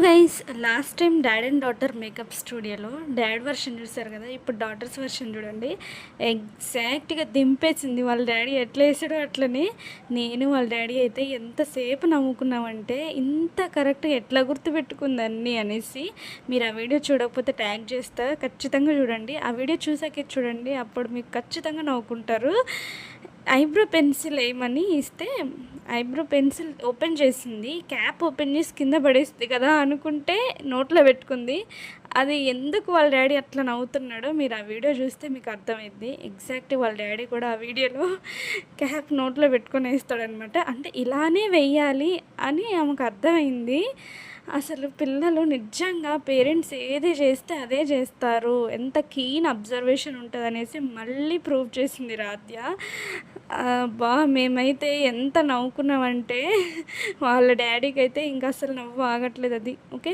Guys, last time dad and daughter makeup స్టూడియోలో dad version చూసారు కదా. ఇప్పుడు డాటర్స్ వర్షన్ చూడండి. ఎగ్జాక్ట్గా దింపేసింది. వాళ్ళ డాడీ ఎట్లా వేసాడో అట్లనే నేను వాళ్ళ డాడీ అయితే ఎంతసేపు నవ్వుకున్నామంటే, ఇంత కరెక్ట్గా ఎట్లా గుర్తుపెట్టుకుంది అన్నీ అనేసి. మీరు ఆ వీడియో చూడకపోతే ట్యాగ్ చేస్తా, ఖచ్చితంగా చూడండి. ఆ వీడియో చూసాకే చూడండి, అప్పుడు మీకు ఖచ్చితంగా నవ్వుకుంటారు. ఐబ్రో పెన్సిల్ ఏమని ఇస్తే ఐబ్రో పెన్సిల్ ఓపెన్ చేసింది, క్యాప్ ఓపెన్ చేసి కింద పడేస్తుంది కదా అనుకుంటే నోట్లో పెట్టుకుంది. అది ఎందుకు వాళ్ళ డాడీ అట్లా నవ్వుతున్నాడో మీరు ఆ వీడియో చూస్తే మీకు అర్థమైంది. ఎగ్జాక్ట్ వాళ్ళ డాడీ కూడా ఆ వీడియోలో క్యాప్ నోట్లో పెట్టుకొని వేస్తాడనమాట. అంటే ఇలానే వెయ్యాలి అని ఆమెకు అర్థమైంది. అసలు పిల్లలు నిజంగా పేరెంట్స్ ఏది చేస్తే అదే చేస్తారు, ఎంత కీన్ అబ్జర్వేషన్ ఉంటుంది అనేసి మళ్ళీ ప్రూవ్ చేసింది రాధ్య. మేమైతే ఎంత నవ్వుకున్నామంటే వాళ్ళ డాడీకి అయితే ఇంకా అసలు నవ్వు ఆగట్లేదు అది. ఓకే.